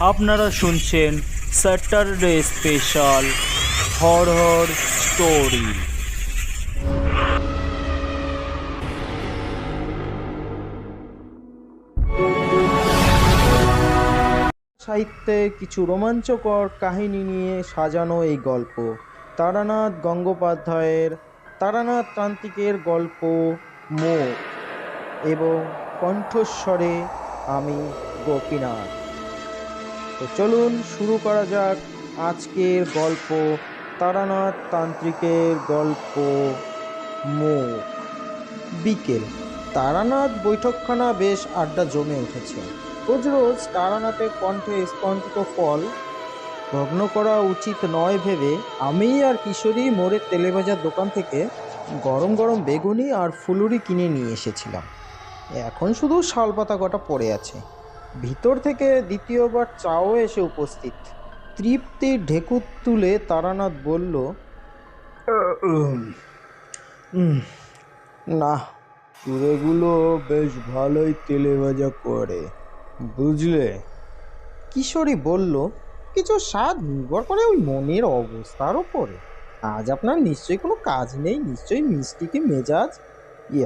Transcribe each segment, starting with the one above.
আপনারা শুনছেন Saturday special horror story. সাহিত্যে কিছু রোমাঞ্চকর কাহিনী নিয়ে সাজানো এই গল্প তারানাথ গঙ্গোপাধ্যায়ের তারানাথ তান্ত্রিকের গল্প মুখ এবং কণ্ঠস্বরে আমি গোপীনাথ। তো চলুন শুরু করা যাক আজকের গল্প তারানাথ তান্ত্রিকের গল্প মুখ। বিকেল, তারানাথ বৈঠকখানা বেশ আড্ডা জমে উঠেছে। রোজ রোজ তারানাথের কণ্ঠে স্পন্দিত ফল ভগ্ন করা উচিত নয় ভেবে আমি আর কিশোরী মোড়ের তেলেভাজার দোকান থেকে গরম গরম বেগুনি আর ফুলুরি কিনে নিয়ে এসেছিলাম। এখন শুধু শালপাতা কটা পড়ে আছে। ভিতর থেকে দ্বিতীয়বার চাও এসে উপস্থিত। তৃপ্তির ঢেকুর তুলে তারানাথ বলল, না, চুড়েগুলো বেশ ভালোই তেলে ভাজা করে, বুঝলে? কিশোরী বলল, কিছু স্বাদ নির্ভর করে ওই মনের অবস্থার ওপরে। আজ আপনার নিশ্চয়ই কোনো কাজ নেই, নিশ্চয়ই মিষ্টি কি মেজাজ।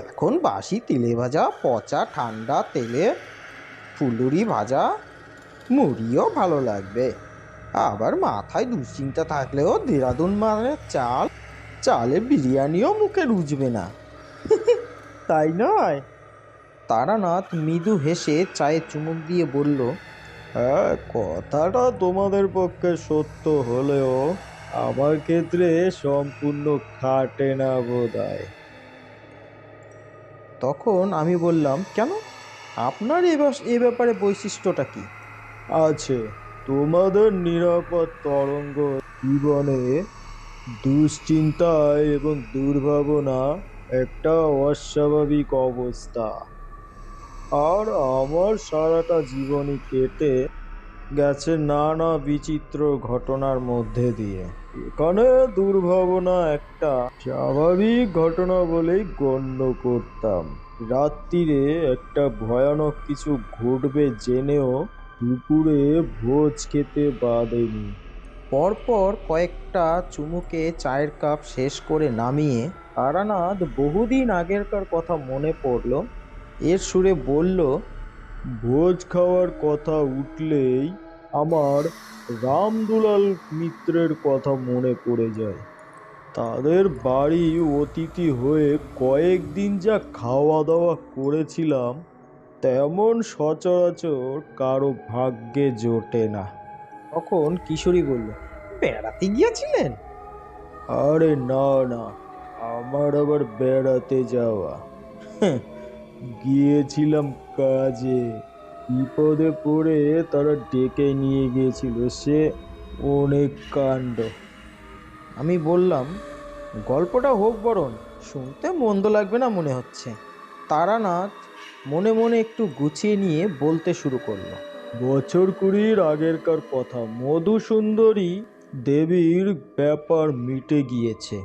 এখন বাসি তেলে ভাজা পচা ঠান্ডা তেলে ফুলুরি ভাজা মুড়িও ভালো লাগবে। আবার মাথায় দুশ্চিন্তা থাকলেও দেরাদুন মানের চালে বিরিয়ানিও মুখে রুজবে না, তাই নয়? তারানাথ মৃদু হেসে চায়ে চুমুক দিয়ে বলল, হ্যাঁ, কথাটা তোমাদের পক্ষে সত্য হলেও আমার ক্ষেত্রে সম্পূর্ণ খাটে না বোধহয়। তখন আমি বললাম, কেন? আপনার এ ব্যাপারে বৈশিষ্ট্যটা কি আছে? তোমাদের নিরাপদ তরঙ্গ জীবনে দুশ্চিন্তা এবং দুর্ভাবনা একটা অস্বাভাবিক অবস্থা। আর আমার সারাটা জীবনই কেটে গেছে নানা বিচিত্র ঘটনার মধ্যে দিয়ে। এখানে দুর্ভাবনা একটা স্বাভাবিক ঘটনা বলেই গণ্য করতাম। রাত্রিরে একটা ভয়ানক কিছু ঘটবে জেনেও দুপুরে ভোজ খেতে বাদেনি। পরপর কয়েকটা চুমুকে চায়ের কাপ শেষ করে নামিয়ে তারানাথ বহুদিন আগেরকার কথা মনে পড়ল। এর সুরে বলল, ভোজ খাওয়ার কথা উঠলেই আমার রামদুলাল মিত্রের কথা মনে পড়ে যায়। তাদের বাড়ি অতিথি হয়ে কয়েকদিন যা খাওয়া দাওয়া করেছিলাম তেমন সচরাচর কারো ভাগ্যে জোটে না। তখন কিশোরী বলল, বেড়াতে গিয়েছিলেন? আরে না না, আমার আবার বেড়াতে যাওয়া? গিয়েছিলাম কাজে। বিপদে পড়ে তারা ডেকে নিয়ে গিয়েছিল, সে অনেক কাণ্ড। আমি বললাম, গল্পটা হোক বরণ, শুনতে মন্দ লাগবে না মনে হচ্ছে। তারানাথ মনে মনে একটু গুছিয়ে নিয়ে বলতে শুরু করলো, বছর 20 আগেরকার কথা। মধুসুন্দরী দেবীর ব্যাপার মিটে গিয়েছে,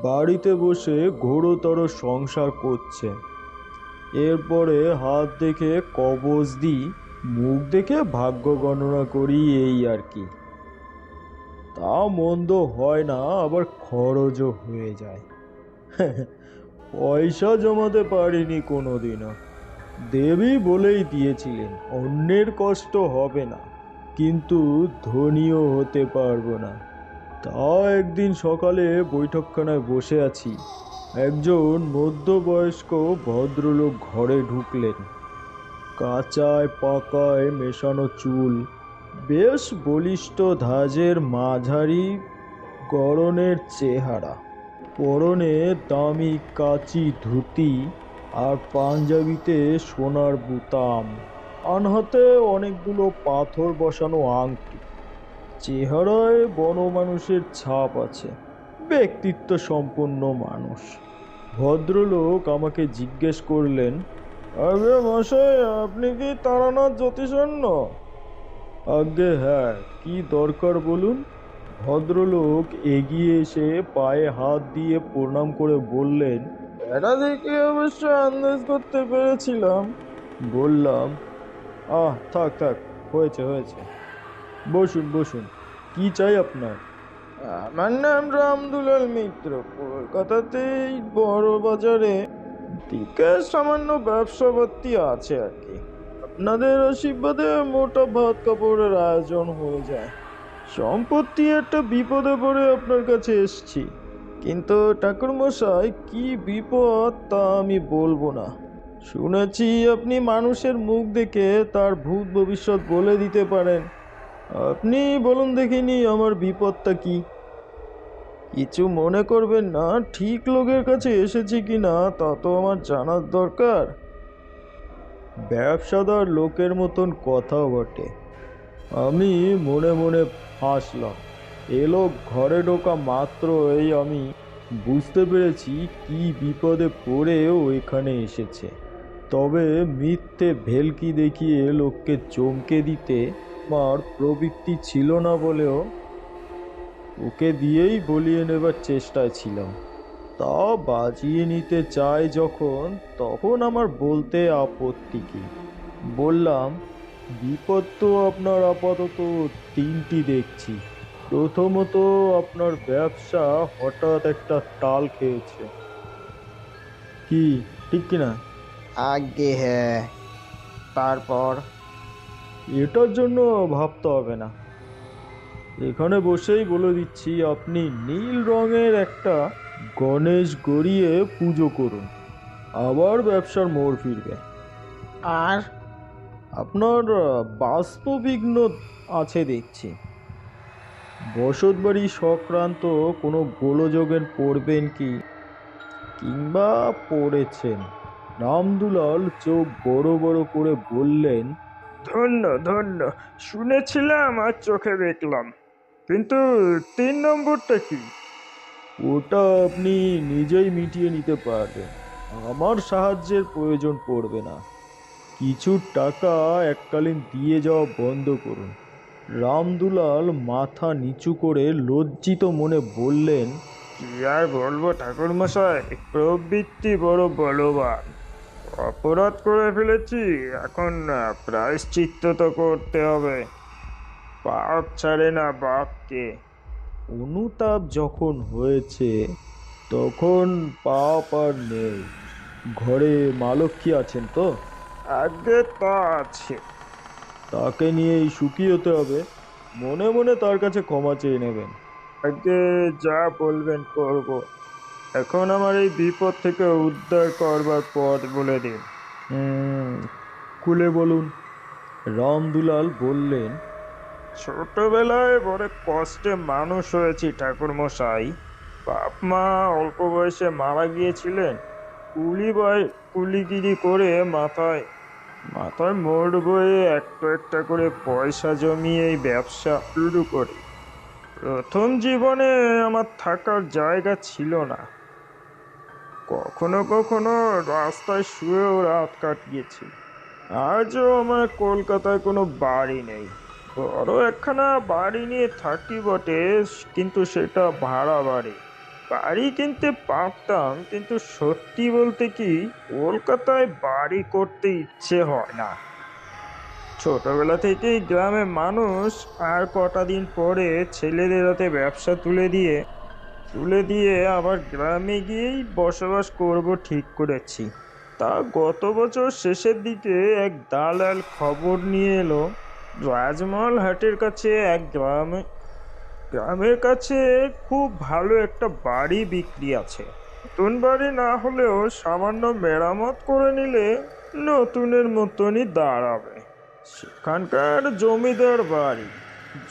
বাড়িতে বসে ঘোরতর সংসার করছে। এরপরে হাত দেখে কবজ দিই, মুখ দেখে ভাগ্য গণনা করি, এই আর কি। তা মন্দ হয় না, আবার খরচও হয়ে যায়। পয়সা জমাতে পারিনি কোনোদিনও। দেবী বলেই দিয়েছিলেন অন্যের কষ্ট হবে না, কিন্তু ধনীও হতে পারবো না। তা একদিন সকালে বৈঠকখানায় বসে আছি, একজন মধ্যবয়স্ক ভদ্রলোক ঘরে ঢুকলেন। কাঁচায় পাকায় মেশানো চুল, বেশ বলিষ্ঠ ধাঁজের মাঝারি গড়নের চেহারা, পরনে দামি কাচি ধুতি আর পাঞ্জাবিতে সোনার বুতাম, আনহাতে অনেকগুলো পাথর বসানো আংটি। চেহারায় বড় মানুষের ছাপ আছে, ব্যক্তিত্ব সম্পন্ন মানুষ। ভদ্রলোক আমাকে জিজ্ঞেস করলেন, আগে মশাই, আপনি কি তারানাথ জ্যোতিষণ্য? আজ্ঞে হ্যাঁ, কি দরকার বলুন। ভদ্রলোক এগিয়ে এসে পায়ে হাত দিয়ে প্রণাম করে বললেন, এটা দেখে অবশ্য আন্দাজ করতে পেরেছিলাম। বললাম, থাক থাক, হয়েছে হয়েছে, বসুন বসুন। কি চাই আপনার? আমার নাম রামদুলাল মিত্র, কলকাতাতেই বড় বাজারে দিকে সামান্য ব্যবসা পাতি আছে আর কি। আপনাদের আশীর্বাদে মোটা ভাত কাপড়ের আয়োজন হয়ে যায়। সম্পত্তি একটা বিপদে পড়ে আপনার কাছে এসছি, কিন্তু ঠাকুরমশাই কি বিপদ তা আমি বলবো না। শুনেছি আপনি মানুষের মুখ দেখে তার ভূত ভবিষ্যৎ বলে দিতে পারেন। আপনি বলুন দেখিনি আমার বিপদটা কি? কিছু মনে করবেন না, ঠিক লোকের কাছে এসেছি কিনা তা তো আমার জানার দরকার। ব্যবসাদার লোকের মতন কথা বটে। আমি মনে মনে হাসলাম। এ লোক ঘরে ঢোকা মাত্রই আমি বুঝতে পেরেছি কি বিপদে পড়েও এখানে এসেছে। তবে মিথ্যে ভেলকি দেখিয়ে লোককে চমকে দিতে আমার প্রবৃত্তি ছিল না বলেও ওকে দিয়েই বলিয়ে নেবার চেষ্টায় ছিলাম। তা বাজিয়ে নিতে চাই যখন, তখন আমার বলতে আপত্তি কি? বললাম, বিপদ তো আপনার আপাতত তিনটি দেখছি। প্রথমত, আপনার ব্যবসা হঠাৎ একটা টাল খেয়েছে। কি ঠিক কিনা? আগে হ্যাঁ। তারপর? এটার জন্য ভাবতে হবে না, এখানে বসেই বলে দিচ্ছি। আপনি নীল রঙের একটা গণেশ গড়িয়ে পুজো করুন, আবার ব্যবসার মোড় ফিরবে। আর আপনার বাস্তুবিঘ্ন আছে দেখছি। বসতবাড়ি সংক্রান্ত কোনো গোলযোগের পড়বেন কি, কিংবা পড়েছেন? রামদুলাল চোখ বড় বড় করে বললেন, ধন্য ধন্য, শুনেছিলাম আর চোখে দেখলাম, কিন্তু 3 নম্বরটা কি? ওটা আপনি নিজেই মিটিয়ে নিতে পারবেন, আমার সাহায্যের প্রয়োজন পড়বে না। কিছু টাকা এককালীন দিয়ে যাওয়া বন্ধ করুন। রামদুলাল মাথা নিচু করে লজ্জিত মনে বললেন, কি আর বলবো ঠাকুরমশাই, প্রবৃত্তি বড় বলবান। অপরাধ করে ফেলেছি, এখন প্রায়শ্চিত্ত তো করতে হবে। পাপ ছাড়ে না বাপকে। অনুতাপ যখন হয়েছে তখন পাপ আর নেই। ঘরে মা লক্ষ্মী আছেন তো? আগে তা আছে। তাকে নিয়েই সুখী হতে হবে। মনে মনে তার কাছে ক্ষমা চেয়ে নেবেন। আগে যা বলবেন করব। এখন আমার এই বিপদ থেকে উদ্ধার করবার পথ বলে দিন। খুলে বলুন। রামদুলাল বললেন, ছোটবেলায় বড় কষ্টে মানুষ হয়েছি ঠাকুরমশাই। বাপ মা অল্প বয়সে মারা গিয়েছিলেন। কুলিগিরি করে মাথায় মাথায় মোড় বয়ে একটা একটা করে পয়সা জমিয়ে এই ব্যবসা শুরু করি। প্রথম জীবনে আমার থাকার জায়গা ছিল না। কখনো কখনো রাস্তায় শুয়েও রাত কাটিয়েছি। আজও আমার কলকাতায় কোনো বাড়ি নেই। বড় একখানা বাড়ি নিয়ে থাকি বটে, কিন্তু সেটা ভাড়া বাড়ি। বাড়ি কিনতে পারতাম, কিন্তু সত্যি বলতে কি, কলকাতায় বাড়ি করতে ইচ্ছে হয় না। ছোটবেলা থেকেই গ্রামে মানুষ, আর কটা দিন পরে ছেলেদের হাতে ব্যবসা তুলে দিয়ে আবার গ্রামে গিয়েই বসবাস করব ঠিক করেছি। তা গত বছর শেষের দিকে এক দালাল খবর নিয়ে এলো, রাজমহল হাটের কাছে এক গ্রামের কাছে খুব ভালো একটা বাড়ি বিক্রি আছে। নতুন বাড়ি না হলেও সামান্য মেরামত করে নিলে নতুনের মতনই দাঁড়াবে। সেখানকার জমিদার বাড়ি।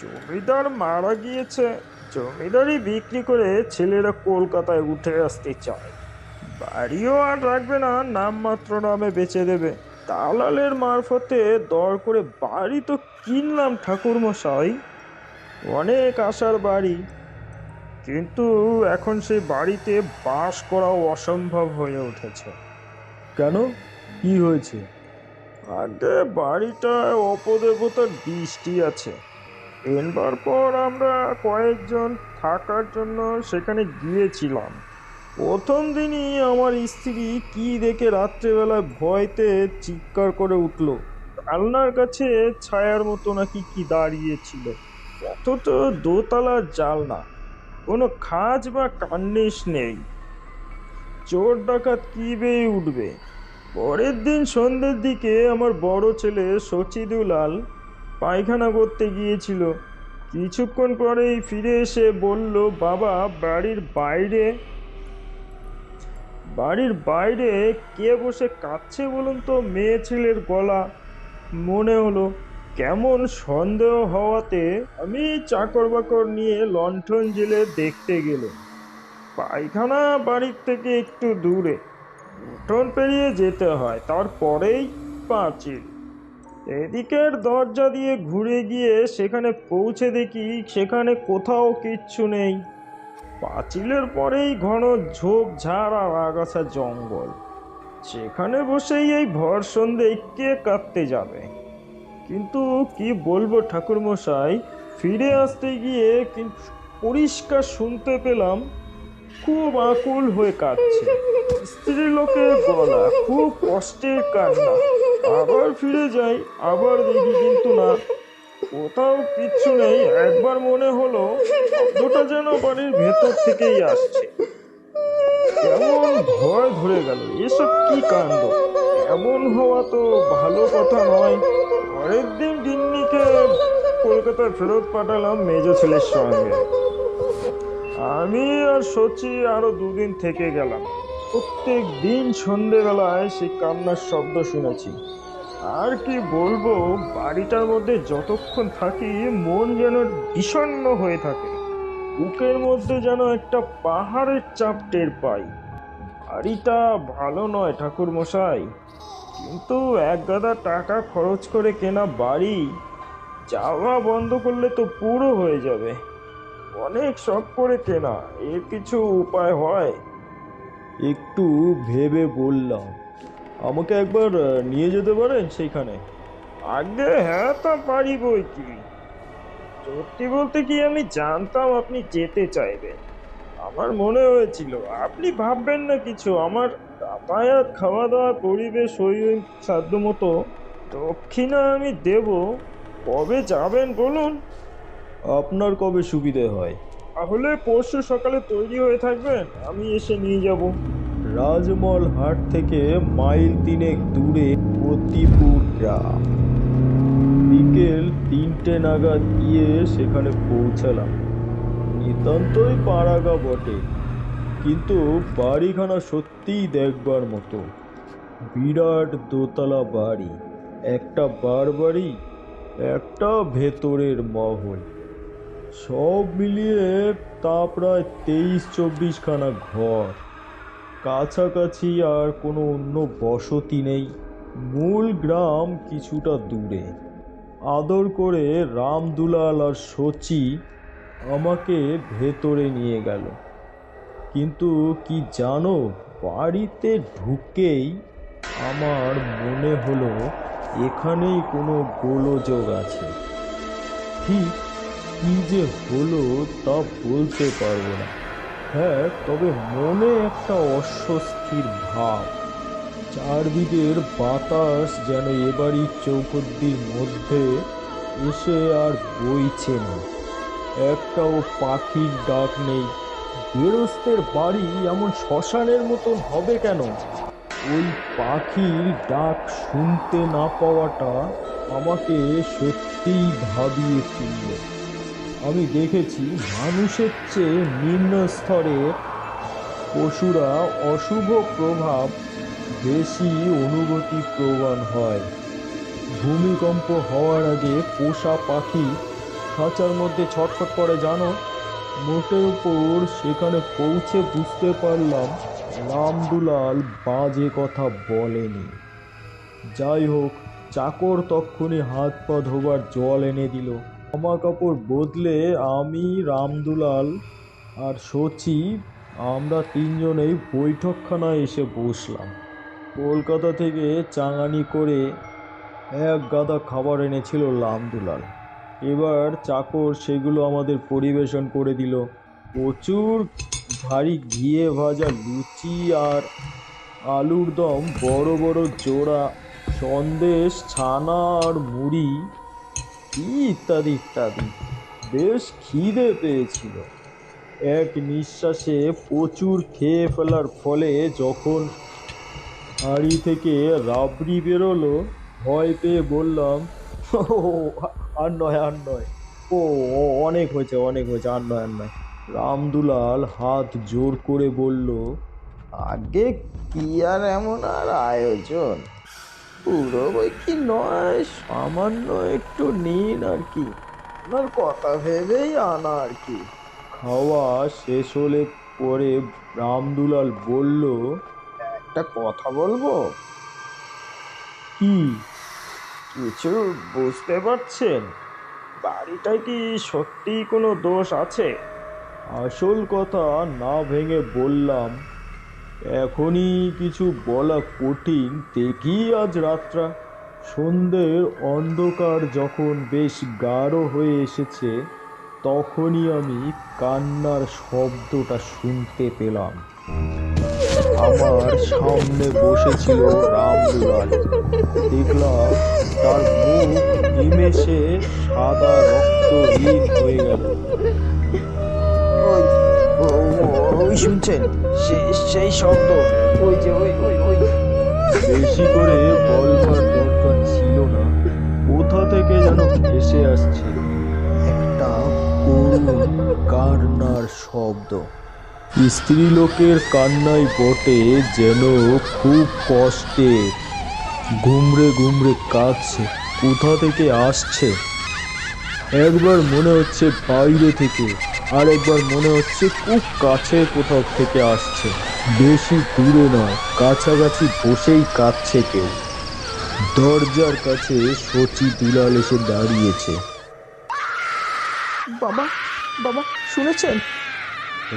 জমিদার মারা গিয়েছে। জমিদারি বিক্রি করে ছেলেরা কলকাতায় উঠে আসতে চায়। বাড়িও আর রাখবে না, নামমাত্র নামে বেচে দেবে। দালালের মারফতে দর করে বাড়ি তো কিনলাম ঠাকুরমশাই, অনেক আশার বাড়ি। কিন্তু এখন সেই বাড়িতে বাস করাও অসম্ভব হয়ে উঠেছে। কেন, কি হয়েছে? আগে বাড়িটায় অপদেবতার দৃষ্টি আছে। এনবার পর আমরা কয়েকজন থাকার জন্য সেখানে গিয়েছিলাম। প্রথম দিনই আমার স্ত্রী কি দেখে রাত্রেবেলায় ভয়তে চিৎকার করে উঠল। আলনার কাছে ছায়ার মতো নাকি কি দাঁড়িয়েছিল। অথচ দোতলার জানলা, কোনো খাঁজ বা কার্নিশ নেই। চোর ডাকাত কি বেয়ে উঠবে। পরের দিন সন্ধ্যের দিকে আমার বড় ছেলে সচিদুলাল পায়খানা করতে গিয়েছিল। কিছুক্ষণ পরেই ফিরে এসে বলল, বাবা, বাড়ির বাইরে কে বসে কাঁদছে বলুন তো? মেয়ে ছেলের গলা মনে হলো। কেমন সন্দেহ হওয়াতে আমি চাকর বাকর নিয়ে লণ্ঠন জেলে দেখতে গেলাম। পায়খানা বাড়ির থেকে একটু দূরে, উঠোন পেরিয়ে যেতে হয়, তারপরেই পাঁচিল। এদিকের দরজা দিয়ে ঘুরে গিয়ে সেখানে পৌঁছে দেখি সেখানে কোথাও কিচ্ছু নেই। পাঁচিলের পরেই ঘন ঝোপঝাড় আর আগাছা জঙ্গল। সেখানে বসেই এই ভর সন্ধ্যেয় কে কাঁদতে যাবে? কিন্তু কি বলবো ঠাকুরমশাই, ফিরে আসতে গিয়ে কিন্তু পরিষ্কার শুনতে পেলাম খুব আকুল হয়ে কাঁদছে। স্ত্রী লোকের গলা, খুব কষ্টের কান্না। আবার ফিরে যাই, আবার দেখি কিন্তু না, কোথাও কিচ্ছু নেই। একবার মনে হলো শব্দটা যেন বাড়ির ভেতর থেকেই আসছে। কেমন ভয় ধরে গেল। এসব কি কাণ্ড! এমন হওয়া তো ভালো কথা নয়। পরের দিন গিন্নিকে কলকাতায় ফেরত পাঠালাম মেজ ছেলের সঙ্গে। আমি আর সচি আরো 2 দিন থেকে গেলাম। প্রত্যেক দিন সন্ধেবেলায় সেই কান্নার শব্দ শুনেছি। আর কি বলবো, বাড়িটার মধ্যে যতক্ষণ থাকি মন যেন বিষণ্ণ হয়ে থাকে। বুকের মধ্যে যেন একটা পাহাড়ের চাপ টের পাই। বাড়িটা ভালো নয় ঠাকুর মশাই, কিন্তু 1 গাদা টাকা খরচ করে কেনা বাড়ি যাওয়া বন্ধ করলে তো পুরো হয়ে যাবে। অনেক শখ করে কেনা, এর কিছু উপায় হয়? একটু ভেবে বললাম, আমাকে একবার নিয়ে যেতে পারেন সেইখানে? আগে হ্যাঁ, তা পারি বই কি। সত্যি বলতে কি, আমি জানতাম আপনি যেতে চাইবেন। আমার মনে হয়েছিল আপনি ভাববেন না কিছু। আমার যাতায়াত, খাওয়া দাওয়া, পরিবেশ, ওই সাধ্য মতো দক্ষিণা আমি দেব। কবে যাবেন বলুন? আপনার কবে সুবিধে হয়? তাহলে পরশু সকালে তৈরি হয়ে থাকবেন, আমি এসে নিয়ে যাব। রাজমহল হাট থেকে মাইল 3 দূরে মতিপুর গ্রাম। বিকেল 3টে নাগাদ গিয়ে সেখানে পৌঁছালাম। নিতান্তই পাড়াগা বটে, কিন্তু বাড়িখানা সত্যিই দেখবার মতো। বিরাট দোতলা বাড়ি, একটা বারবাড়ি, একটা ভেতরের মহল, সব মিলিয়ে তা প্রায় 23-24 খানা ঘর। কাছাকাছি আর কোনো অন্য বসতি নেই। মূল গ্রাম কিছুটা দূরে। আদর করে রামদুলাল আর সচি আমাকে ভেতরে নিয়ে গেল। কিন্তু কি জানো, বাড়িতে ঢুকেই আমার মনে হলো এখানেই কোনো গোলযোগ আছে। ঠিক কি যে হলো তা বলতে পারবো না। হ্যাঁ, তবে মনে একটা অস্বস্তির ভাব। চারদিকের বাতাস যেন এবারই চৌহদ্দির মধ্যে এসে আর বইছে না। একটাও পাখির ডাক নেই। গেরস্তের বাড়ি এমন শ্মশানের মতন হবে কেন? ওই পাখির ডাক শুনতে না পাওয়াটা আমাকে সত্যিই ভাবিয়ে তুলল। আমি দেখেছি মানুষের চেয়ে নিম্ন স্তরের পশুরা অশুভ প্রভাব বেশি অনুভূতি প্রবণ হয়। ভূমিকম্প হওয়ার আগে পোষা পাখি খাঁচার মধ্যে ছটফট করে, জানো? মোটের উপর সেখানে পৌঁছে বুঝতে পারলাম রামদুলাল বাজে কথা বলেনি। যাই হোক, চাকর তক্ষুনি হাত পা ধোবার জল এনে দিল। জামা কাপড় বদলে আমি, রামদুলাল আর সচি, আমরা 3 জনেই বৈঠকখানায় এসে বসলাম। কলকাতা থেকে চাঙানি করে 1 গাদা খাবার এনেছিল রামদুলাল। এবার চাকর সেগুলো আমাদের পরিবেশন করে দিল। প্রচুর ভারী ঘিয়ে ভাজা লুচি আর আলুর দম, বড় বড় জোড়া সন্দেশ, ছানা আর মুড়ি ইত্যাদি ইত্যাদি। বেশ খিদে পেয়েছিল। এক নিঃশ্বাসে প্রচুর খেয়ে ফেলার ফলে যখন হাঁড়ি থেকে রাবড়ি বেরোলো, ভয় পেয়ে বললাম, ও আর নয় আর নয়, ও অনেক হয়েছে অনেক হয়েছে, আর নয় আর নয়। রামদুলাল হাত জোর করে বলল, আগে কি আর এমন আর আয়োজন, পুরো বই কি নয়, সামান্য একটু নিন আর কি, আপনার কথা ভেবেই আনা আর কি। খাওয়া শেষ হলে পরে রামদুলাল বলল, একটা কথা বলবো। কি? কিছু বুঝতে পারছেন? বাড়িটায় কি সত্যি কোনো দোষ আছে? আসল কথা না ভেঙে বললাম, এখনই কিছু বলা কঠিন, দেখি আজ রাতটা। সন্ধ্যের অন্ধকার যখন বেশ গাঢ় হয়ে এসেছে, তখনই আমি কান্নার শব্দটা শুনতে পেলাম। আমার সামনে বসেছিল রামদুলাল। দেখলাম তার মুখ নিমেষে সাদা রক্তহীন হয়ে গেল। ওই শুনছেন সেই শব্দ, ওই যে ওই ওই ওই। বেশি করে বলবার দরকার ছিল না, কোথা থেকে যেন ভেসে আসছে একটা করুণ কান্নার শব্দ। স্ত্রীলোকের কান্নাই বটে, যেন খুব কষ্টে ঘুমড়ে ঘুমড়ে কাঁদছে। কোথা থেকে আসছে একবার মনে হচ্ছে বাইরে থেকে, আর একবার মনে হচ্ছে খুব কাছে কোথাও থেকে আসছে। বেশি দূরে নয়, কাছাকাছি বসেই কাঁদছে কেউ। দরজার কাছে শচী দুলাল এসে দাঁড়িয়েছে। বাবা, বাবা শুনেছেন?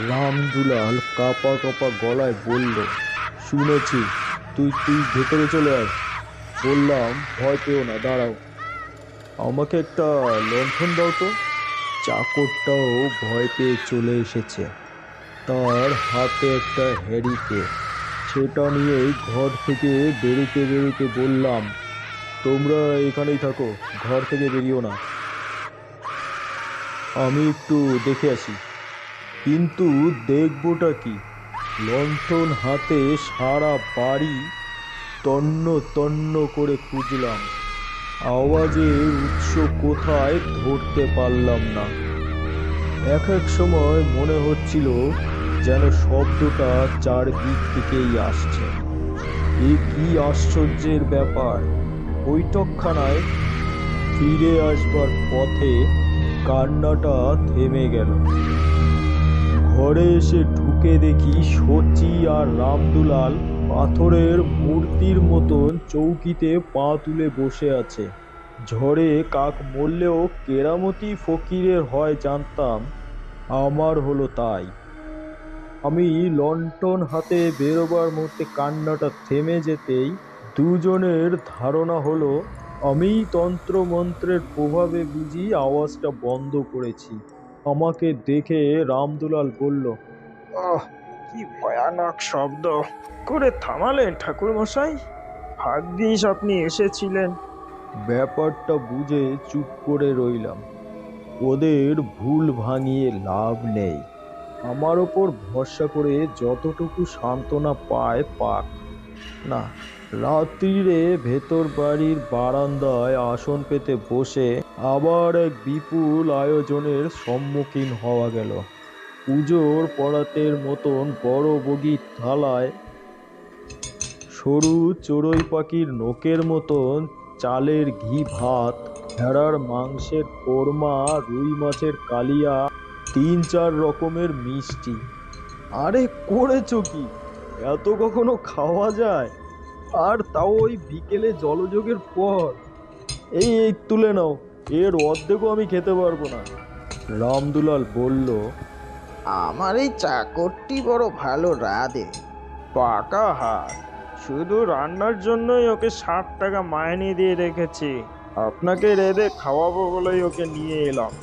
রামদুলাল কাঁপা কাঁপা গলায় বলল, শুনেছি। তুই তুই ভেতরে চলে আয়। বললাম, ভয় পেও না, দাঁড়াও, আমাকে একটা লণ্ঠন দাও তো। চাকরটাও ভয় পেয়ে চলে এসেছে। তার হাতে একটা হ্যারিকেন, সেটা নিয়েই ঘর থেকে বেরোতে বেরোতে বললাম, তোমরা এখানেই থাকো, ঘর থেকে বেরিও না, আমি একটু দেখে আসি। কিন্তু দেখবোটা কি? লণ্ঠন হাতে সারা বাড়ি তন্ন তন্ন করে খুঁজলাম, আওয়াজের উৎস কোথায় ধরতে পারলাম না। এক এক সময় মনে হচ্ছিল যেন শব্দটা চারদিক থেকেই আসছে। এ কি আশ্চর্যের ব্যাপার! বৈঠকখানায় ফিরে আসবার পথে কান্নাটা থেমে গেল। ঘরে এসে ঢুকে দেখি শচী আর রামদুলাল পাথরের মূর্তির মতন চৌকিতে পা তুলে বসে আছে। ঝড়ে কাক মরলেও কেরামতি ফকিরের হয় জানতাম, আমার হলো তাই। আমি লণ্ঠন হাতে বেরোবার মুহূর্তে কান্নাটা থেমে যেতেই দুজনের ধারণা হলো আমি তন্ত্রমন্ত্রের প্রভাবে বুঝি আওয়াজটা বন্ধ করেছি। আমাকে দেখে রামদুলাল বলল, আহ, কি ভয়ানক শব্দ করে থামালেন ঠাকুর মশাই, ভাগ্যিস আপনি এসেছিলেন। ব্যাপারটা বুঝে চুপ করে রইলাম। ওদের ভুল ভাঙিয়ে লাভ নেই। আমার ওপর ভরসা করে যতটুকু সান্ত্বনা পায় পাক না। রাত্রিরে ভেতর বাড়ির বারান্দায় আসন পেতে বসে আবার এক বিপুল আয়োজনের সম্মুখীন হওয়া গেল। পুজোর পড়াতের মতন বড় বগির থালায় সরু চড়ুই পাখির নোকের মতন চালের ঘি ভাত, ভেড়ার মাংসের কোরমা, রুই মাছের কালিয়া, 3-4 রকমের মিষ্টি। আরে করেছো কি? এত কখনো খাওয়া যায়? আর তাও ওই বিকেলে জলযোগের পর। এই এই তুলে নাও, এর অর্ধেকও আমি খেতে পারবো না। রামদুলাল বলল, আমার এই চাকরটি বড় ভালো রাঁধে। পাকা হাত, শুধু রান্নার জন্যই ওকে 60 টাকা মাইনে দিয়ে রেখেছি। আপনাকে রেঁধে খাওয়াবো বলেই ওকে নিয়ে এলাম।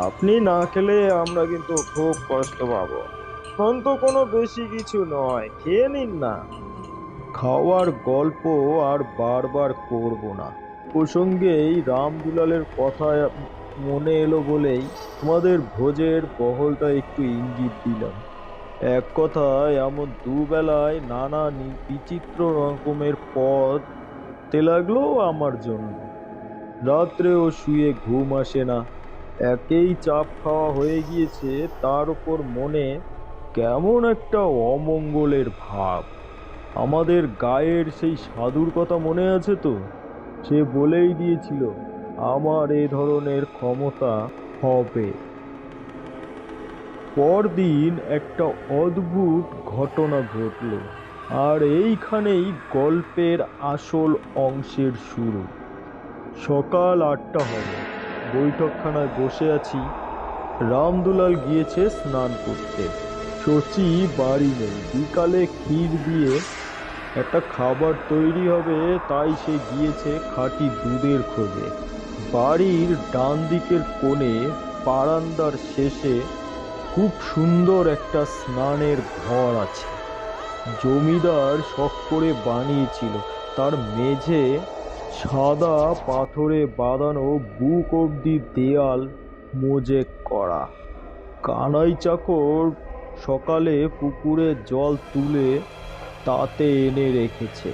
আপনি না খেলে আমরা কিন্তু খুব কষ্ট পাবো। এখন তো কোনো বেশি কিছু নয়, খেয়ে নিন না। খাওয়ার গল্প আর বারবার করব না। প্রসঙ্গেই রামদুলালের কথা মনে এলো বলেই তোমাদের ভোজের বহলটা একটু ইঙ্গিত দিলাম। এক কথায় এমন দুবেলায় নানা বিচিত্র রকমের পদ তে লাগলো আমার জন্য। রাত্রেও শুয়ে ঘুম আসে না, একেই চাপ খাওয়া হয়ে গিয়েছে, তার উপর মনে কেমন একটা অমঙ্গলের ভাব। আমাদের গায়ের সেই সাধুর কথা মনে আছে তো? সে বলেই দিয়েছিল আমার এ ধরনের ক্ষমতা হবে। পরদিন একটা অদ্ভুত ঘটনা ঘটল, আর এইখানেই গল্পের আসল অংশের শুরু। সকাল 8টা হবে, বৈঠকখানায় বসে আছি। রামদুলাল গিয়েছে স্নান করতে, শচী বাড়ি নেই। বিকালে ক্ষীর দিয়ে একটা খাবার তৈরি হবে, তাই সে গিয়েছে খাঁটি দুধের খোঁজে। বাড়ির ডান দিকের কোণে বারান্দার শেষে খুব সুন্দর একটা স্নানের ঘর আছে। জমিদার শখ করে বানিয়েছিল। তার মেঝে সাদা পাথরে বাঁধানো, বুক অবধি দেয়াল মোজেক করা। কানাই চাকর সকালে পুকুরে জল তুলে তাতে এনে রেখেছে।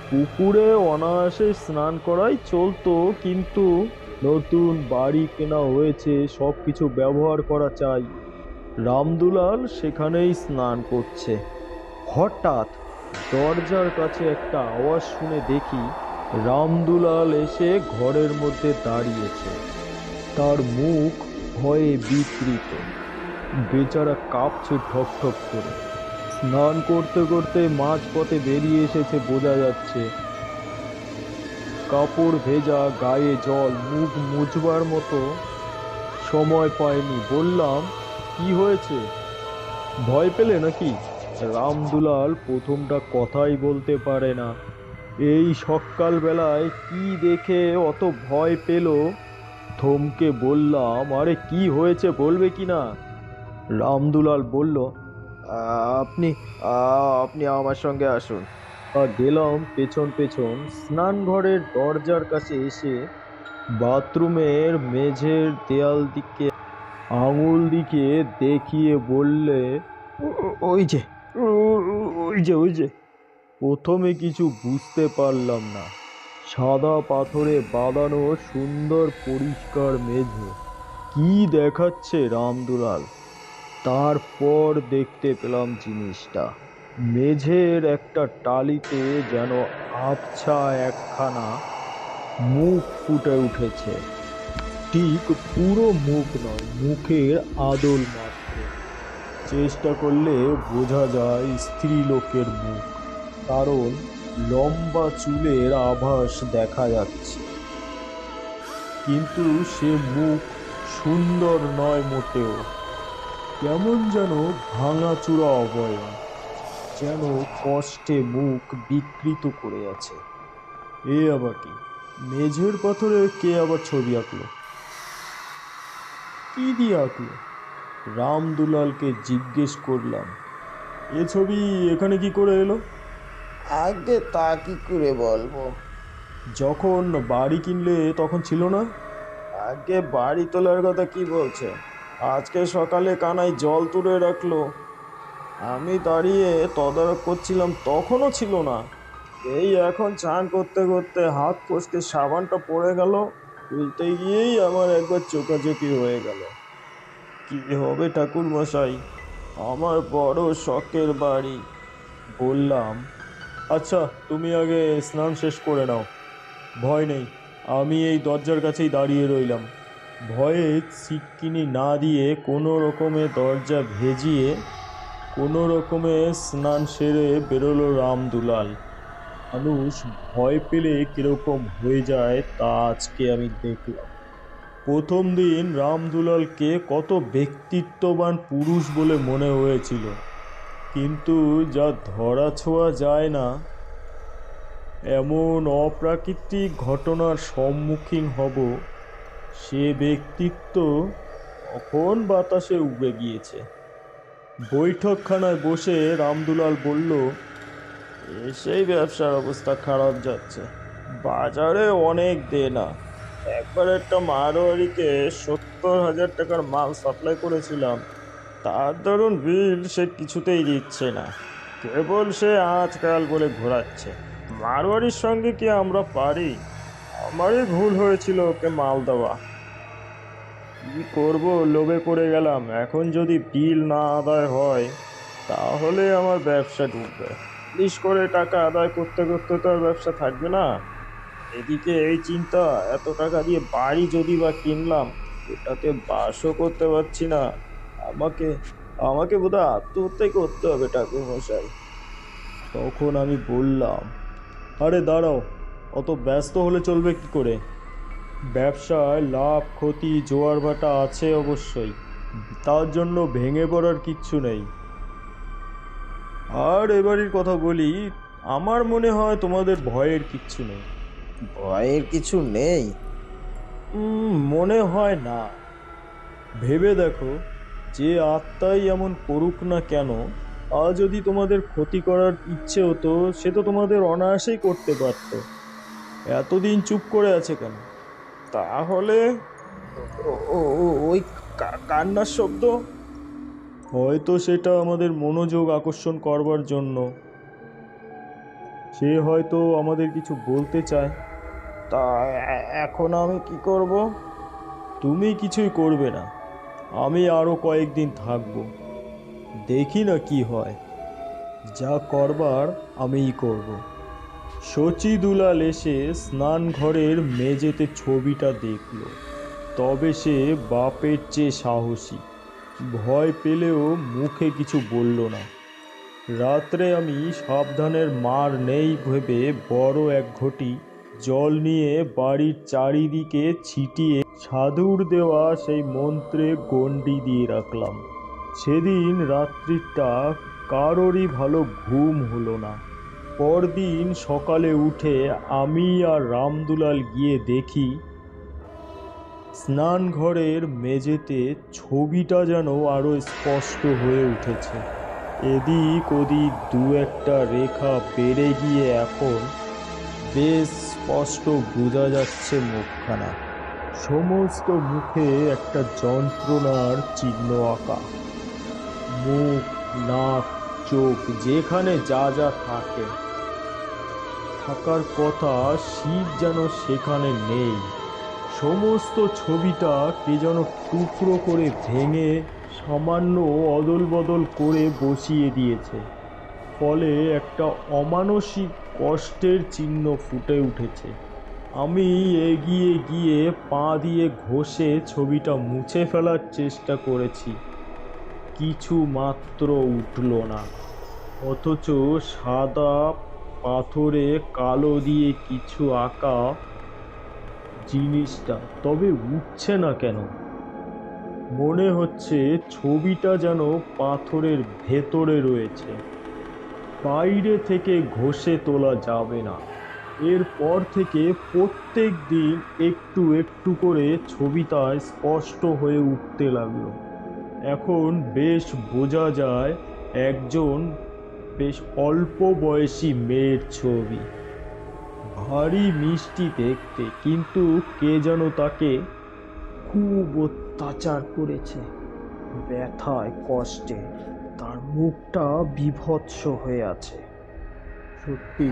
পুকুরে অনায়াসে স্নান করাই চলতো, কিন্তু নতুন বাড়ি কেনা হয়েছে, সব কিছু ব্যবহার করা চাই। রামদুলাল সেখানেই স্নান করছে। হঠাৎ দরজার কাছে একটা আওয়াজ শুনে দেখি রামদুলাল এসে ঘরের মধ্যে দাঁড়িয়েছে। তার মুখ ভয়ে বিকৃত, বেচারা কাঁপছে ঠক ঠক করে। স্নান করতে করতে মাঝপথে বেরিয়ে এসেছে বোঝা যাচ্ছে। কাপড় ভেজা, গায়ে জল, মুখ মুছবার মতো সময় পায়নি। বললাম, কি হয়েছে? ভয় পেলে নাকি? রামদুলাল প্রথমটা কথাই বলতে পারে না। এই সকাল বেলায় কি দেখে অত ভয় পেল? থমকে বললাম, আরে কি হয়েছে বলবে কি না? রামদুলাল বলল, আপনি আপনি আমার সঙ্গে আসুন। গেলাম পেছন পেছন। স্নানঘরের দরজার কাছে এসে বাথরুমের মেঝের দেয়াল দিকে আঙুল দিকে দেখিয়ে বললে, ওই যে ওই যে। প্রথমে কিছু বুঝতে পারলাম না। সাদা পাথরে বাঁধানো সুন্দর পরিষ্কার মেঝে। কি দেখাচ্ছে রামদুলাল? তারপর দেখতে পেলাম জিনিসটা। মেঝের একটা টালিতে যেন আবছা একখানা মুখ ফুটে উঠেছে। ঠিক পুরো মুখ নয়, মুখের আদল মাত্র। চেষ্টা করলে বোঝা যায় স্ত্রীলোকের মুখ, কারণ লম্বা চুলের আভাস দেখা যাচ্ছে। কিন্তু সে মুখ সুন্দর নয় মোটেও। কেমন যেন ভাঙাচুরা অবয়ব, যেন কষ্টে মুখ বিকৃত করে আছে। এ আবার কি? মেঝের পাথরে কে আবার ছবি আঁকলো? কি দিয়ে আঁকলো? রামদুলালকে জিজ্ঞেস করলাম, এ ছবি এখানে কি করে এলো? আগে তা কি করে বলবো? যখন বাড়ি কিনলে তখন ছিল না? আগে বাড়ি তোলার কথা কি বলছে? আজকে সকালে কানাই জল তুলে রাখলো, আমি দাঁড়িয়ে তদারক করছিলাম, তখনও ছিল না। এই এখন চান করতে করতে হাত ফসকে সাবানটা পড়ে গেল, তুলতে গিয়েই আমার একবার চোখাচোখি হয়ে গেল। কি হবে ঠাকুর মশাই, আমার বড় শখের বাড়ি। বললাম, আচ্ছা তুমি আগে স্নান শেষ করে নাও, ভয় নেই। আমি এই দরজার কাছেই দাঁড়িয়ে রইলাম। ভয়ে সিটকিনি না দিয়ে কোনো রকমে দরজা ভেজিয়ে কোনো রকমে স্নান সেরে বেরোলো রামদুলাল। মানুষ ভয় পেলে কিরকম হয়ে যায় তা আজকে আমি দেখলাম। প্রথম দিন রামদুলালকে কত ব্যক্তিত্ববান পুরুষ বলে মনে হয়েছিল, কিন্তু যা ধরা ছোঁয়া যায় না এমন অপ্রাকৃতিক ঘটনার সম্মুখীন হব, সে ব্যক্তিত্ব কখন বাতাসে উড়ে গিয়েছে। বৈঠকখানায় বসে রামদুলাল বলল, সেই ব্যবসার অবস্থা খারাপ যাচ্ছে, বাজারে অনেক দেনা। একবার একটা মারোয়ারিকে 70,000 টাকার মাল সাপ্লাই করেছিলাম, তার দরুন বিল সে কিছুতেই দিচ্ছে না, কেবল সে আজকাল বলে ঘোরাচ্ছে। মারোয়ারির সঙ্গে কি আমরা পারি? আমারই ভুল হয়েছিল ওকে মাল দেওয়া। কি করব, লোভে পড়ে গেলাম। এখন যদি বিল না আদায় হয় তাহলে আমার ব্যবসা ডুববে। লিস্ট করে টাকা আদায় করতে করতে তো আর ব্যবসা থাকবে না। এদিকে এই চিন্তা, এত টাকা দিয়ে বাড়ি যদি বা কিনলাম, এটাতে বাসও করতে পারছি না। আমাকে আমাকে বোধহয় আত্মহত্যাই করতে হবে ঠাকুর মশাই। তখন আমি বললাম, আরে দাঁড়াও, অত ব্যস্ত হলে চলবে কি করে? ব্যবসায় লাভ ক্ষতি জোয়ার ভাটা আছে অবশ্যই, তার জন্য ভেঙে পড়ার কিচ্ছু নেই। আর এবারের কথা বলি, আমার মনে হয় তোমাদের ভয়ের কিচ্ছু নেই। ভয়ের কিছু নেই? মনে হয় না। ভেবে দেখো, যে আত্মাই এমন করুক না কেন, আর যদি তোমাদের ক্ষতি করার ইচ্ছে হতো সে তো তোমাদের অনায়াসেই করতে পারতো। এতদিন চুপ করে আছে কেন? তাহলে ওই কান্নার শব্দ, হয়তো সেটা আমাদের মনোযোগ আকর্ষণ করবার জন্য। সে হয়তো আমাদের কিছু বলতে চায়। তা এখন আমি কি করব? তুমি কিছুই করবে না, আমি আরো কয়েকদিন থাকব, দেখি না কি হয়। যা করবার আমিই করব। শচীদুলাল এসে স্নান ঘরের মেঝেতে ছবিটা দেখল, তবে সে বাপের চেয়ে সাহসী। ভয় পেলেও মুখে কিছু বলল না। রাত্রে আমি সাবধানের মার নেই ভেবে বড় এক ঘটি জল নিয়ে বাড়ির চারিদিকে ছিটিয়ে সাধুর দেওয়া সেই মন্ত্রে গণ্ডি দিয়ে রাখলাম। সেদিন রাত্রিটা কারোরই ভালো ঘুম হলো না। পরদিন সকালে উঠে আমি আর রামদুলাল গিয়ে দেখি স্নানঘরের মেঝেতে ছবিটা যেন আরো স্পষ্ট হয়ে উঠেছে। এদিক ওদিক দু একটা রেখা বেড়ে গিয়ে এখন বেশ স্পষ্ট বোঝা যাচ্ছে মুখখানা। সমস্ত মুখে একটা যন্ত্রণার চিহ্ন আঁকা। মুখ, নাক, চোখ, যেখানে যা যা থাকার কথা শিব যেন সেখানে নেই। সমস্ত ছবিটা কে যেন টুকরো করে ভেঙে সামান্য অদল বদল করে বসিয়ে দিয়েছে। ফলে একটা অমানসিক কষ্টের চিহ্ন ফুটে উঠেছে। আমি এগিয়ে গিয়ে পা দিয়ে ঘষে ছবিটা মুছে ফেলার চেষ্টা করেছি, কিছু মাত্র উঠল না। অথচ সাদা পাথরে কালো দিয়ে কিছু আঁকা জিনিসটা তবে উঠছে না কেন? মনে হচ্ছে ছবিটা যেন পাথরের ভেতরে রয়েছে, বাইরে থেকে ঘষে তোলা যাবে না। এরপর থেকে প্রত্যেক দিন একটু একটু করে ছবিটা স্পষ্ট হয়ে উঠতে লাগলো। এখন বেশ বোঝা যায় একজন বেশ অল্প বয়সী মেয়ের ছবি। ভারী মিষ্টি দেখতে, কিন্তু কে যেন তাকে খুব অত্যাচার করেছে। ব্যথায় কষ্টে তার মুখটা বিভৎস হয়ে আছে। সত্যি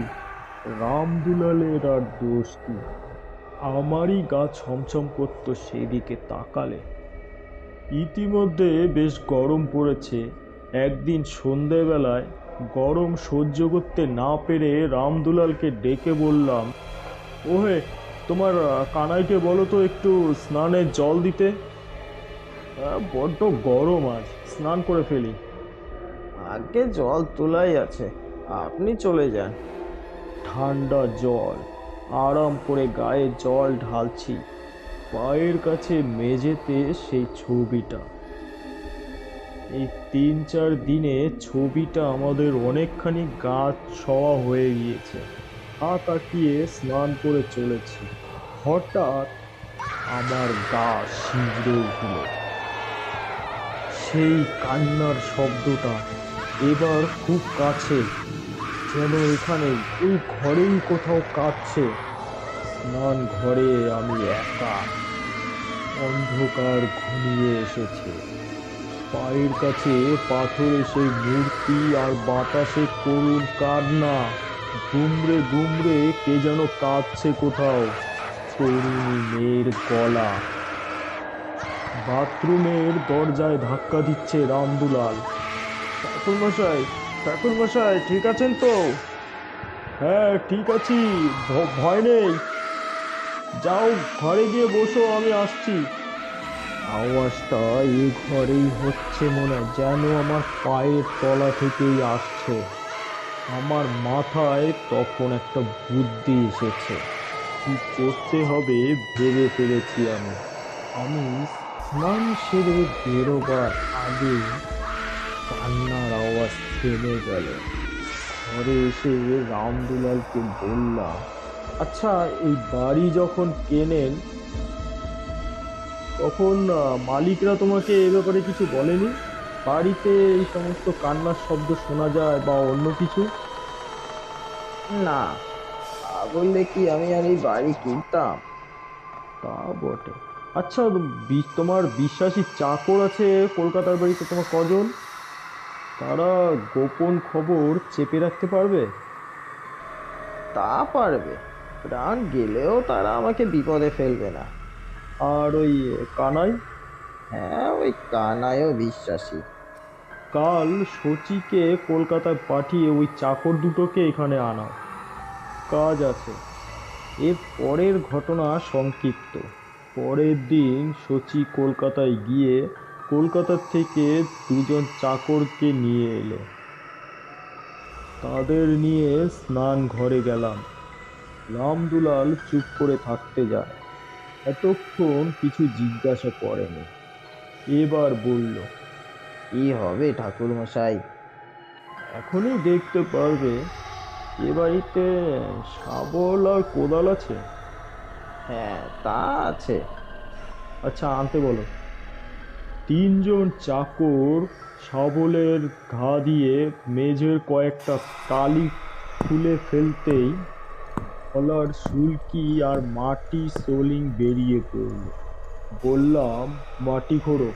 রামদুলালের আর দোষ কি? আমারই গা ছমছম করত সেদিকে তাকালে। ইতিমধ্যে বেশ গরম পড়েছে। একদিন সন্ধেবেলায় গরম সহ্য করতে না পেরে রামদুলালকে ডেকে বললাম, ওহে, তোমার কানাইকে বলো তো একটু স্নানের জল দিতে। বড্ড গরম, আজ স্নান করে ফেলি। আগে জল তোলাই আছে, আপনি চলে যান। ঠান্ডা জল, আরাম করে গায়ে জল ঢালছি, পায়ের কাছে মেঝেতে সেই ছবিটা। এই 3-4 দিনে ছবিটা আমাদের অনেকখানি গা ছোঁয়া হয়ে গিয়েছে। পা তাকিয়ে স্নান করে চলেছি, হঠাৎ আমার গা শিউরে উঠল। সেই কান্নার শব্দটা এবার খুব কাছে, যেন এখানেই ওই ঘরেই কোথাও কাঁদছে। স্নান ঘরে আমি একা, অন্ধকার ঘনিয়ে এসেছে। পায়ের কাছে পাথরে সেই মূর্তি আর বাতাসে করুণ কান্না। গুমড়ে গুমড়ে কে যেন কাঁদছে কোথাও। তরুণী মেয়ের গলা। বাথরুমের দরজায় ধাক্কা দিচ্ছে রামদুলাল। ঠাকুরমশাই, ঠাকুরমশাই, ঠিক আছেন তো? হ্যাঁ, ঠিক আছি, ভয় নেই। যাও ঘরে গিয়ে বসো, আমি আসছি। আওয়াজটা এ ঘরেই হচ্ছে মনে হয়, যেন আমার পায়ের তলা থেকেই আসছে। আমার মাথায় তখন একটা বুদ্ধি এসেছে। কি করতে হবে ভেবে ফেলেছি আমি। আমি স্নান সেরে বেরোবার আগে কান্নার আওয়াজ থেমে গেল। ঘরে এসে রামদুলালকে বললাম, আচ্ছা, এই বাড়ি যখন কেনেন তখন মালিকরা তোমাকে এ ব্যাপারে কিছু বলেনি? বাড়িতে এই সমস্ত কান্নার শব্দ শোনা যায় বা অন্য কিছু? না, তা বললে কি আমি আর এই বাড়ি কিনতাম? তা বটে। আচ্ছা, তোমার বিশ্বাসী চাকর আছে কলকাতার বাড়িতে তোমার কজন? তারা গোপন খবর চেপে রাখতে পারবে? তা পারবে, প্রাণ গেলেও তারা আমাকে বিপদে ফেলবে না। আর ওই কানাই? হ্যাঁ, ওই কানাইও বিশ্বাসী। কাল শচীকে কলকাতায় পাঠিয়ে ওই চাকর দুটোকে এখানে আনাও, কাজ আছে। এর পরের ঘটনা সংক্ষিপ্ত। পরের দিন শচী কলকাতায় গিয়ে কলকাতার থেকে দুজন চাকরকে নিয়ে এলো। তাদের নিয়ে স্নান ঘরে গেলাম। রামদুলাল চুপ করে থাকতে যায়। এতক্ষণ কিছু জিজ্ঞাসা করেনি। এবার বলল, কি হবে ঠাকুর মশাই? এখনই দেখতে পারবে। এ বাড়িতে শাবল আর কোদাল আছে? হ্যাঁ, তা আছে। আচ্ছা, আনতে বলো। তিনজন চাকর শাবলের ঘা দিয়ে মেঝের কয়েকটা টালি খুলে ফেলতেই গলার সুলকি আর মাটি সোলিং বেরিয়ে পড়ল। বললাম, মাটি খোঁড়ো।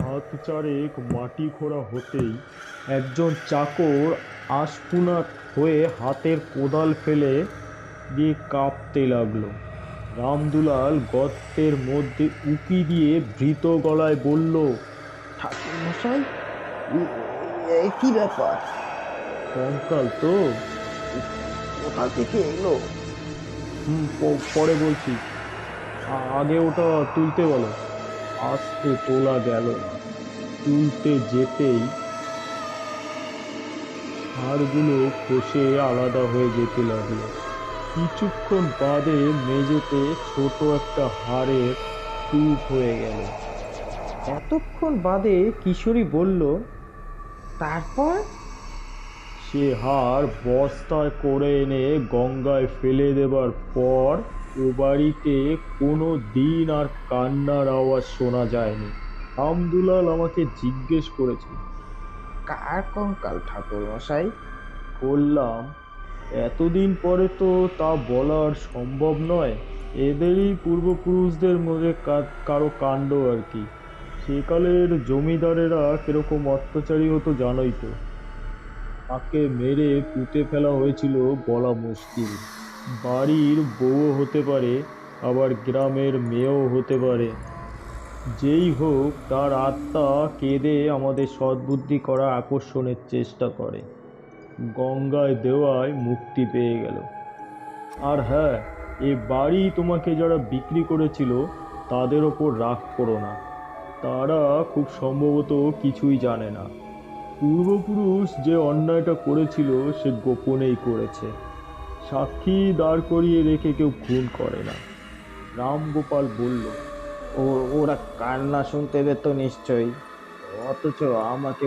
হাত চারেক মাটি খোঁড়া হতেই একজন চাকর আশপুনা হয়ে হাতের কোদাল ফেলে দিয়ে কাঁপতে লাগলো। রামদুলাল গর্তের মধ্যে উকি দিয়ে ভীত গলায় বলল, ঠাকুর মশাই, কি ব্যাপার? কঙ্কাল তো। কোথা থেকে এলো? পরে বলছি, আগে ওটা তুলতে বলো। আস্তে তোলা গেল না। তুলতে যেতেই হাড়গুলো খসে আলাদা হয়ে যেতে লাগলো। কিছুক্ষণ বাদে মেঝেতে ছোট একটা হাড়ের স্তূপ হয়ে গেল। এতক্ষণ বাদে কিশোরী বলল, তারপর? সে হাড় বস্তায় করে এনে গঙ্গায় ফেলে দেবার পর ও বাড়িতে কোনো দিন আর কান্নার আওয়াজ শোনা যায়নি। রামদুলাল আমাকে জিজ্ঞেস করেছে। কার কঙ্কাল ঠাকুর মশাই? বললাম, এতদিন পরে তো তা বলা আর সম্ভব নয়। এদেরই পূর্বপুরুষদের মধ্যে কারো কাণ্ড আর কি। সেকালের জমিদারেরা কিরকম অত্যাচারী হতো জানোই তো। তাকে মেরে পুঁতে ফেলা হয়েছিল বলা মুশকিল। বাড়ির বউও হতে পারে, আবার গ্রামের মেয়েও হতে পারে। যেই হোক, তার আত্মা কেঁদে আমাদের সদ্বুদ্ধি করা আকর্ষণের চেষ্টা করে। গঙ্গায় দেওয়ায় মুক্তি পেয়ে গেল। আর হ্যাঁ, এ বাড়ি তোমাকে যারা বিক্রি করেছিল তাদের ওপর রাগ করো না। তারা খুব সম্ভবত কিছুই জানে না। পূর্বপুরুষ যে অন্যায়টা করেছিল সে গোপনেই করেছে। সাক্ষী দাঁড় করিয়ে রেখে কেউ খুন করে না। রামগোপাল বলল, ওরা কান্না শুনতে পেত নিশ্চয়ই, অথচ আমাকে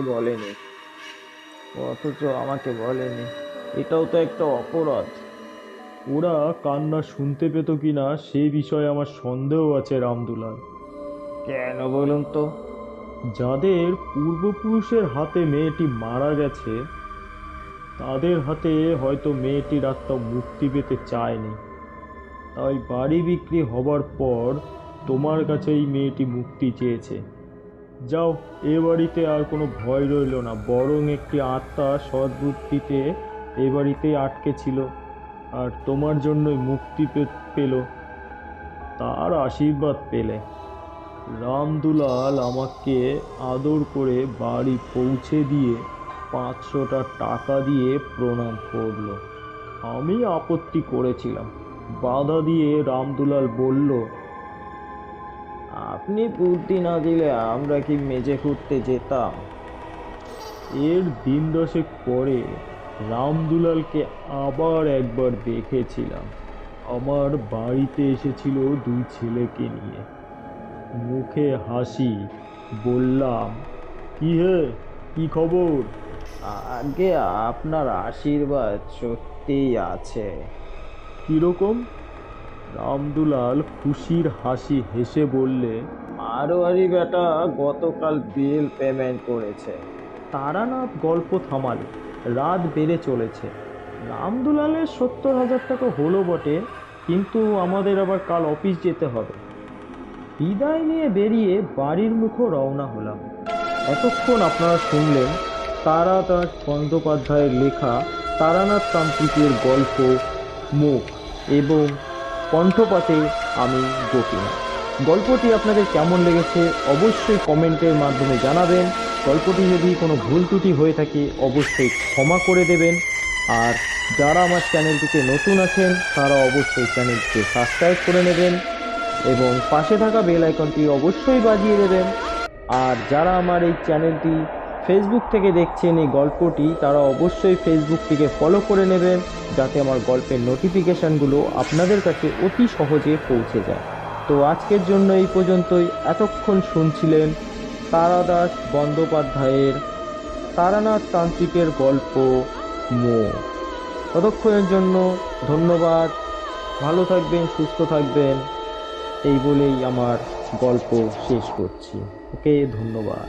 বলেনি। এটাও তো একটা অপরাধ। ওরা কান্না শুনতে পেত কিনা সে বিষয়ে আমার সন্দেহ আছে রামদুলাল। কেন বলুন তো? যাদের পূর্বপুরুষের হাতে মেয়েটি মারা গেছে তাদের হাতে হয়তো মেয়েটির আত্মা মুক্তি পেতে চায়নি, তাই বাড়ি বিক্রি হবার পর তোমার কাছে এই মেয়েটি মুক্তি চেয়েছে। যাও, এ বাড়িতে আর কোনো ভয় রইল না, বরং একটি আত্মা সদ্বুদ্ধিতে এ বাড়িতেই আটকে ছিল আর তোমার জন্যই মুক্তি পেল, তার আশীর্বাদ পেলে। রামদুলাল আমাকে আদর করে বাড়ি পৌঁছে দিয়ে 500টা টাকা দিয়ে প্রণাম করলো। আমি আপত্তি করেছিলাম, বাধা দিয়ে রামদুলাল বলল, আপনি বুদ্ধি না দিলে আমরা কি মেজে খুঁড়তে যেতাম? এর দিন 10 পরে রামদুলালকে আবার একবার দেখেছিলাম। আমার বাড়িতে এসেছিল 2 ছেলেকে নিয়ে, মুখে হাসি। বললাম, কি হে, কি খবর? আগে আপনার আশীর্বাদ সত্যিই আছে। কিরকম? রামদুলাল খুশির হাসি হেসে বললে, মারোয়ারি বেটা গতকাল বিল পেমেন্ট করেছে। তারানাথ গল্প থামালো। রাত বেড়ে চলেছে। রামদুলালের 70,000 টাকা হলো বটে, কিন্তু আমাদের আবার কাল অফিস যেতে হবে। বিদায় নিয়ে বেরিয়ে বাড়ির মুখে রওনা হলাম। এতক্ষণ আপনারা শুনলেন তারাদাস বন্দ্যোপাধ্যায়ের লেখা তারানাথ তান্ত্রিকের গল্প মুখ, এবং কণ্ঠপাতে আমি গোপীনাথ। গল্পটি আপনাদের কেমন লেগেছে অবশ্যই কমেন্টের মাধ্যমে জানাবেন। গল্পটি যদি কোনো ভুল ত্রুটি হয়ে থাকে অবশ্যই ক্ষমা করে দেবেন। আর যারা আমার চ্যানেলটিতে নতুন আছেন তারা অবশ্যই চ্যানেলটিকে সাবস্ক্রাইব করে নেবেন এবং পাশে থাকা বেল আইকনটি অবশ্যই বাজিয়ে দেবেন। আর যারা আমার এই চ্যানেলটি ফেসবুক থেকে দেখছেন এই গল্পটি, তারা অবশ্যই ফেসবুকটিকে ফলো করে নেবেন যাতে আমার গল্পের নোটিফিকেশানগুলো আপনাদের কাছে অতি সহজে পৌঁছে যায়। তো আজকের জন্য এই পর্যন্তই। এতক্ষণ শুনছিলেন তারাদাস বন্দ্যোপাধ্যায়ের তারানাথ তান্ত্রিকের গল্প মুখ। ততক্ষণের জন্য ধন্যবাদ। ভালো থাকবেন, সুস্থ থাকবেন, এই বলেই আমার গল্প শেষ করছি। ওকে, ধন্যবাদ।